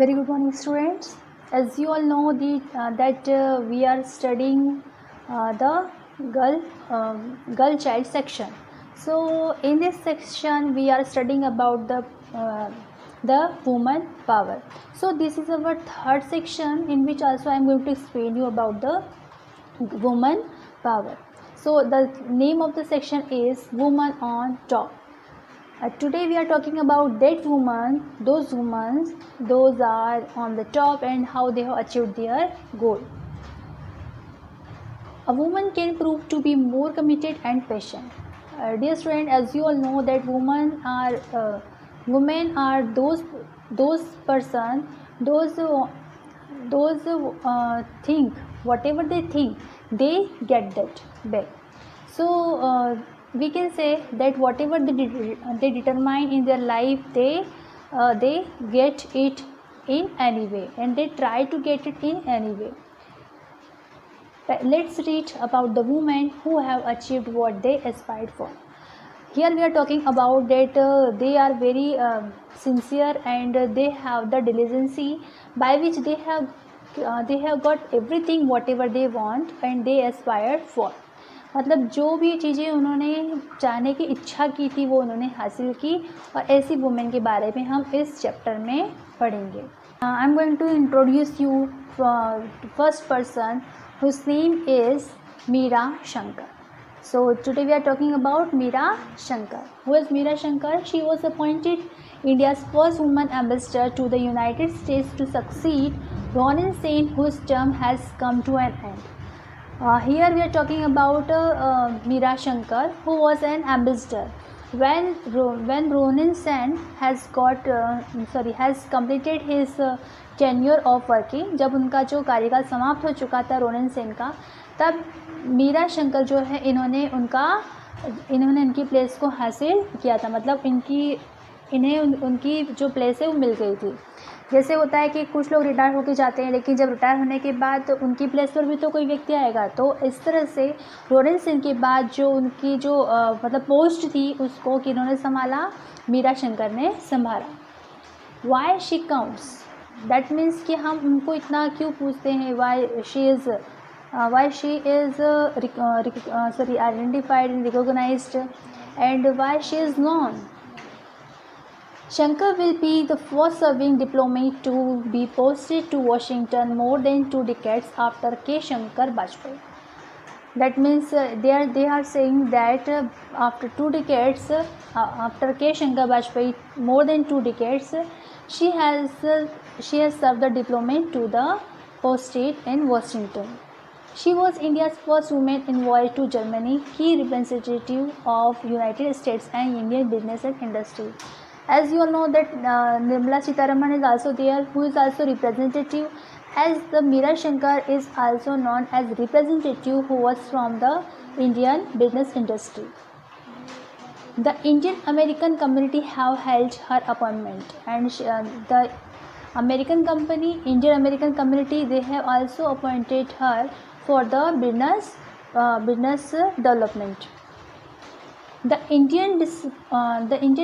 Very good morning, students. As you all know, that we are studying the girl child section. So, in this section, we are studying about the woman power. So, this is our third section, in which also I am going to explain you about the woman power. So, the name of the section is Woman on Top. Today we are talking about that woman, those are on the top and how they have achieved their goal. A woman can prove to be more committed and patient. Dear student, as you all know that women are those person those think whatever they think they get that back. So we can say that whatever they determine in their life, they get it in any way, and they try to get it in any way. Let's read about the women who have achieved what they aspired for. Here we are talking about that they are very sincere, and they have the diligence by which they have got everything whatever they want and they aspired for. मतलब जो भी चीज़ें उन्होंने चाहने की इच्छा की थी वो उन्होंने हासिल की, और ऐसी वुमेन के बारे में हम इस चैप्टर में पढ़ेंगे. I am going to introduce you first person whose name is Meera Shankar. So today we are talking about Meera Shankar. Who is Meera Shankar? She was appointed India's first woman ambassador to the United States to succeed Ronen Sen, whose term has come to an end. Here we are talking about Meera Shankar, who was an ambassador. When Ronen Sen has completed his tenure of working, जब उनका जो कार्यकाल समाप्त हो चुका था Ronan Sen का, तब मीरा शंकर जो है इन्होंने उनकी प्लेस को हासिल किया था. मतलब उनकी जो प्लेस है वो मिल गई थी. जैसे होता है कि कुछ लोग रिटायर होकर जाते हैं, लेकिन जब रिटायर होने के बाद तो उनकी प्लेस पर भी तो कोई व्यक्ति आएगा. तो इस तरह से रोनेन सेन के बाद जो उनकी जो मतलब पोस्ट थी उसको किन्होंने संभाला, मीरा शंकर ने संभाला. Why she counts, that means कि हम उनको इतना क्यों पूछते हैं. Why she is identified and recognised, and why she is known. Shankar will be the first serving diplomat to be posted to Washington more than 2 decades after K. Shankar Bajpai. That means they are saying that after 2 decades, after K. Shankar Bajpai, more than 2 decades, she has served the diplomat to the posted in Washington. She was India's first woman envoyed to Germany, key representative of United States and Indian business and industry. As you all know that Nirmala Sitharaman is also there, who is also representative, as the Meera Shankar is also known as representative who was from the Indian business industry. The Indian American community have held her appointment, and the American company, Indian American community, they have also appointed her for the business development. The Indian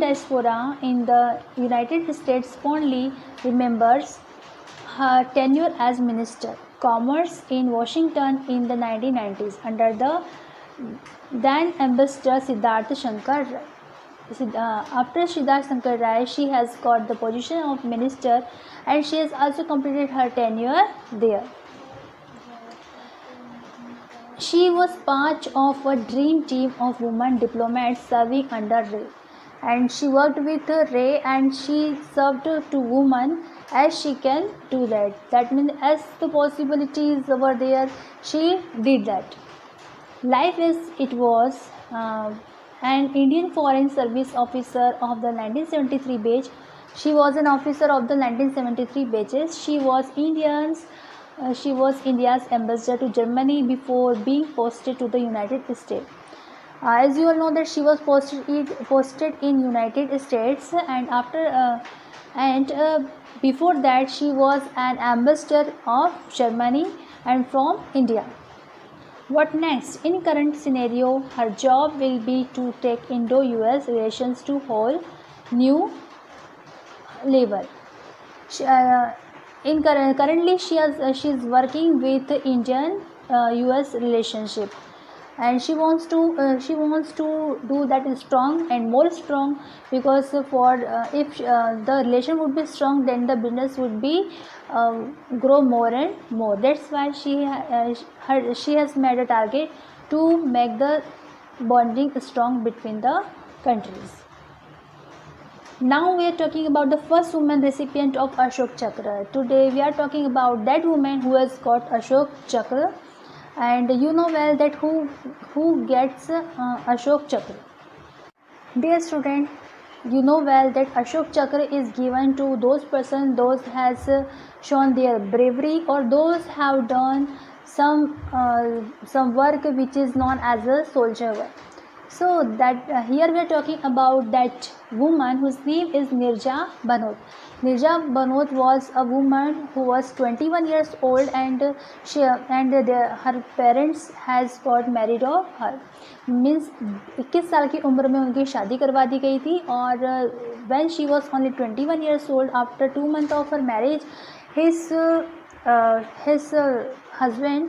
diaspora in the United States fondly remembers her tenure as Minister Commerce in Washington in the 1990s under the then Ambassador Siddharth Shankar Rai. After Siddharth Shankar Rai, she has got the position of Minister, and she has also completed her tenure there. She was part of a dream team of women diplomats serving under Ray, and she worked with Ray, and she served to women as she can do that. That means as the possibilities were there, she did that. Life as it was, an Indian Foreign Service officer of the 1973 batch. She was an officer of the 1973 batches. She was India's ambassador to Germany before being posted to the United States. As you all know that she was posted in United States, and before that she was an ambassador of Germany and from India. What next? In current scenario, her job will be to take Indo-US relations to whole new level. Currently she is working with Indian US relationship, and she wants to do that strong and more strong, because for if the relation would be strong, then the business would be grow more and more. That's why she has made a target to make the bonding strong between the countries. Now we are talking about the first woman recipient of Ashok Chakra. Today we are talking about that woman who has got Ashok Chakra, and you know well that who gets Ashok Chakra. Dear student, you know well that Ashok Chakra is given to those has shown their bravery, or those have done some work which is known as a soldier work. So that here we are talking about that woman whose name is Nirja Banot. Nirja Banot was a woman who was 21 years old, and her parents has got married of her. Means 21 साल की उम्र में उनकी शादी करवा दी गई थी, और when she was only 21 years old, after 2 months of her marriage, her husband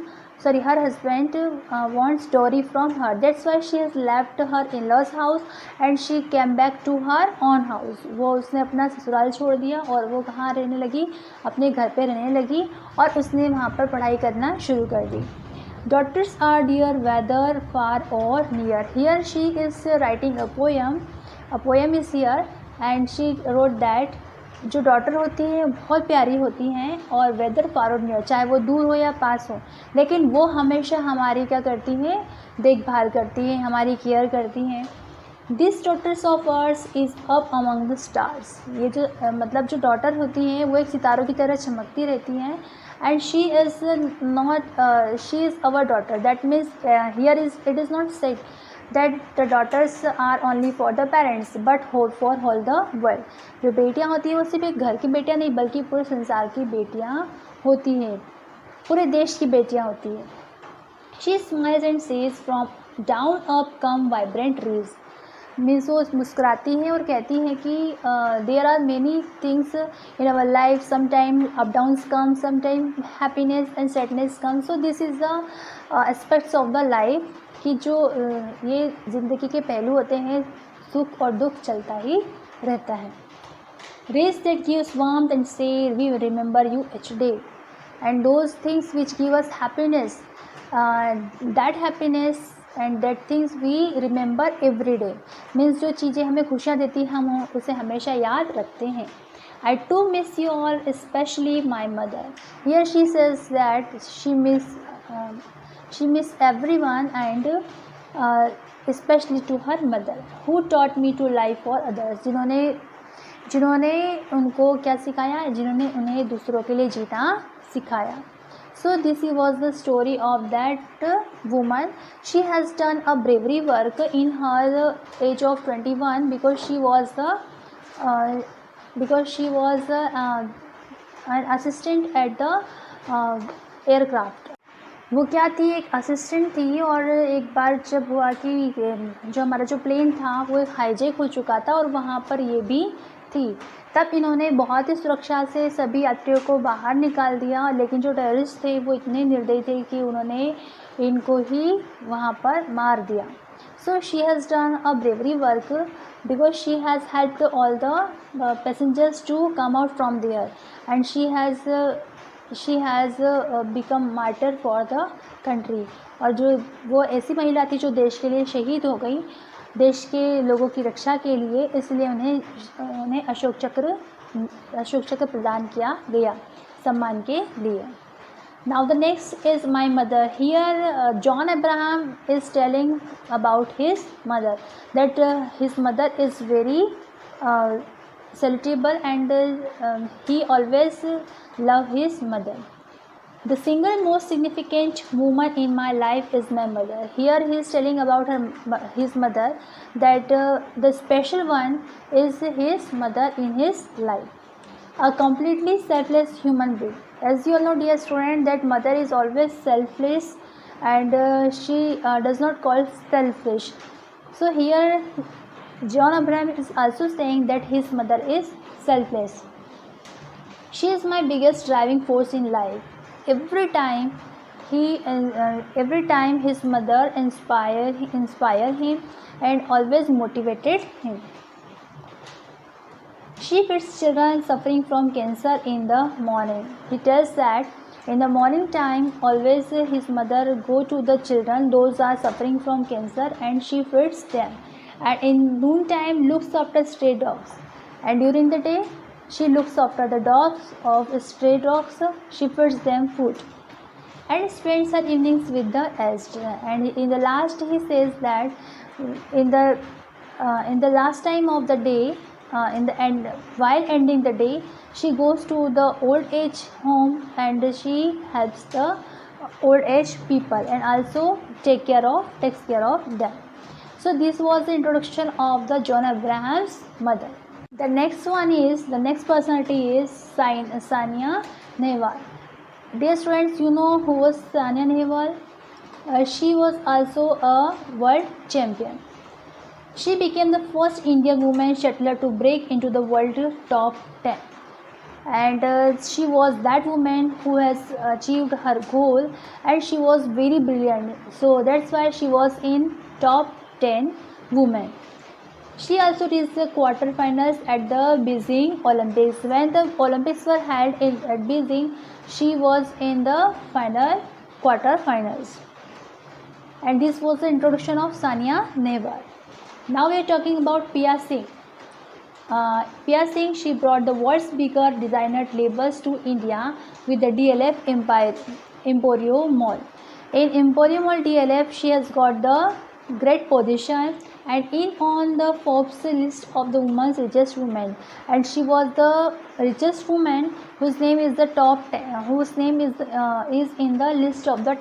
wants dowry from her. That's why she has left her in-laws house and she came back to her own house. वो उसने अपना ससुराल छोड़ दिया और वो कहाँ रहने लगी, अपने घर पे रहने लगी, और उसने वहाँ पर पढ़ाई करना शुरू कर दी. Daughters are dear whether far or near. Here she is writing a poem. A poem is here and she wrote that जो डॉटर होती हैं बहुत प्यारी होती हैं, और वेदर फार और नियर, चाहे वो दूर हो या पास हो, लेकिन वो हमेशा हमारी क्या करती हैं, देखभाल करती हैं, हमारी केयर करती हैं. This daughters of ours is up among the stars. ये जो मतलब जो डॉटर होती हैं वो एक सितारों की तरह चमकती रहती हैं. And she is our daughter. That means here it is not said that the daughters are only for the parents but for all the world. जो बेटियाँ होती हैं वो सिर्फ एक घर की बेटियाँ नहीं, बल्कि पूरे संसार की बेटियाँ होती हैं, पूरे देश की बेटियाँ होती हैं. She smiles and says from down up come vibrant rays. मीन्स वो मुस्कुराती हैं और कहती हैं कि there are many things in our life, sometime up downs come, sometime happiness and sadness come. So this is the aspects of the life, कि जो ये ज़िंदगी के पहलू होते हैं, सुख और दुख चलता ही रहता है. Rays that gives warmth and say we remember you each day, and those things which give us happiness, that happiness and that things we remember every day. Means जो चीज़ें हमें खुशियाँ देती हैं हम उसे हमेशा याद रखते हैं. I too miss you all, especially my mother. Here she says that she miss everyone, and especially to her mother who taught me to live for others. जिन्होंने उनको क्या सिखाया, जिन्होंने उन्हें दूसरों के लिए जीना सिखाया. So this was the story of that woman. She has done a bravery work in her age of 21, because she was an assistant at the aircraft. वो क्या थी, एक असिस्टेंट थी, और एक बार जब हुआ कि जो हमारा जो प्लेन था वो हाईजैक हो चुका था और वहाँ पर ये भी थी, तब इन्होंने बहुत ही सुरक्षा से सभी यात्रियों को बाहर निकाल दिया. लेकिन जो टेररिस्ट थे वो इतने निर्दयी थे कि उन्होंने इनको ही वहाँ पर मार दिया. So she has done a bravery work because she has helped all the passengers to come out from there, and she has become martyr for the country. और जो वो ऐसी महिला थी जो देश के लिए शहीद हो गई, देश के लोगों की रक्षा के लिए, इसलिए उन्हें अशोक चक्र प्रदान किया गया सम्मान के लिए. Now the next is my mother. Here John Abraham is telling about his mother, that his mother is very salutable, and he always love his mother. The single most significant woman in my life is my mother. Here he is telling about his mother, that the special one is his mother in his life. A completely selfless human being. As you all know, dear student, that mother is always selfless, and she does not call selfish. So here John Abraham is also saying that his mother is selfless. She is my biggest driving force in life. Every time every time his mother inspire him and always motivated him. She feeds children suffering from cancer in the morning. He tells that in the morning time always his mother go to the children those are suffering from cancer and she feeds them, and in noon time looks after stray dogs, and during the day she looks after the dogs of stray dogs. She feeds them food and spends her evenings with the aged. And in the last he says that in the last time of the day, in the end, while ending the day, she goes to the old age home and she helps the old age people and also takes care of them. So this was the introduction of the John Abraham's mother. The next personality is Sania Nehwal. Dear students, you know who was Sania Nehwal? She was also a world champion. She became the first Indian woman shuttler to break into the world top 10. And she was that woman who has achieved her goal, and she was very brilliant. So that's why she was in top 10 women. She also reached the quarterfinals at the Beijing Olympics. When the Olympics were held at Beijing, she was in the quarterfinals. And this was the introduction of Sania Nehwal. Now we are talking about Pia Singh. Pia Singh, she brought the world's bigger designer labels to India with the DLF Emporio Mall. In Emporio Mall DLF, she has got the great position and in on the Forbes list of the women's richest women, and she was the richest woman whose name is the top 10, whose name is in the list of the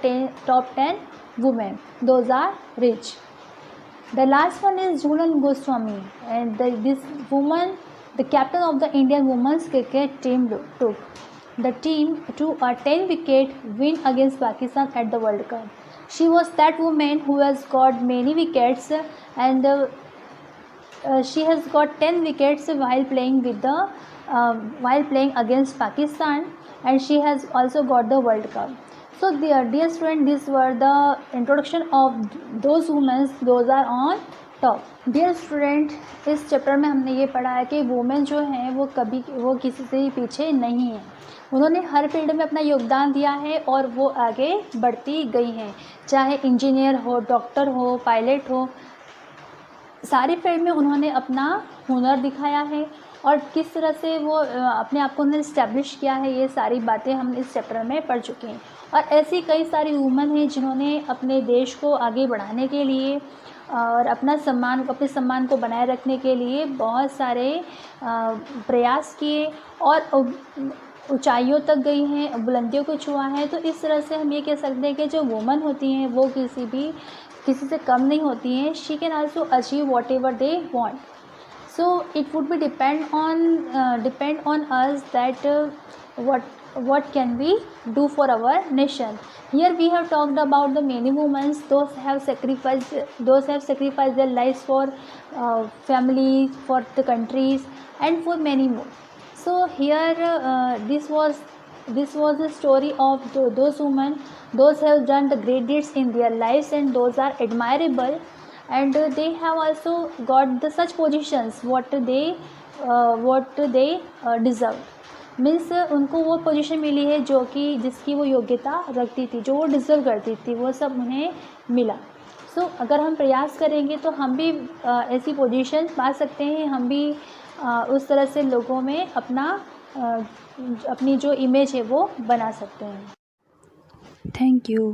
top 10 women. Those are rich. The last one is Jhulan Goswami, and this woman, the captain of the Indian women's cricket team, took the team to a 10-wicket win against Pakistan at the World Cup. She was that woman who has got many wickets, and she has got 10 wickets while playing against Pakistan, and she has also got the World Cup. So dear student, these were the introduction of those women, those are on top. Dear student, इस chapter में हमने ये पढ़ा है कि women जो हैं वो किसी से ही पीछे नहीं है. उन्होंने हर फील्ड में अपना योगदान दिया है और वो आगे बढ़ती गई हैं, चाहे इंजीनियर हो, डॉक्टर हो, पायलट हो, सारी फील्ड में उन्होंने अपना हुनर दिखाया है और किस तरह से वो अपने आप को उन्होंने इस्टेब्लिश किया है, ये सारी बातें हम इस चैप्टर में पढ़ चुके हैं. और ऐसी कई सारी वुमेन हैं जिन्होंने अपने देश को आगे बढ़ाने के लिए और अपने सम्मान को बनाए रखने के लिए बहुत सारे प्रयास किए और ऊंचाइयों तक गई हैं, बुलंदियों को छुआ है. तो इस तरह से हम ये कह सकते हैं कि जो वुमेन होती हैं वो किसी से कम नहीं होती हैं. She can also achieve what ever they want. So it would be depend on us that what can we do for our nation. Here we have talked about the many women, those have sacrificed their lives for family, for the countries, and for many more. So here this was the story of those women. Those have done the great deeds in their lives, and those are admirable. And they have also got the such positions what they deserve. Means उनको वो position मिली है जिसकी वो योग्यता रखती थी, जो वो डिज़र्व करती थी, वो सब उन्हें मिला. सो अगर हम प्रयास करेंगे तो हम भी ऐसी पोजीशन पा सकते हैं, हम भी उस तरह से लोगों में अपनी जो इमेज है वो बना सकते हैं. Thank you.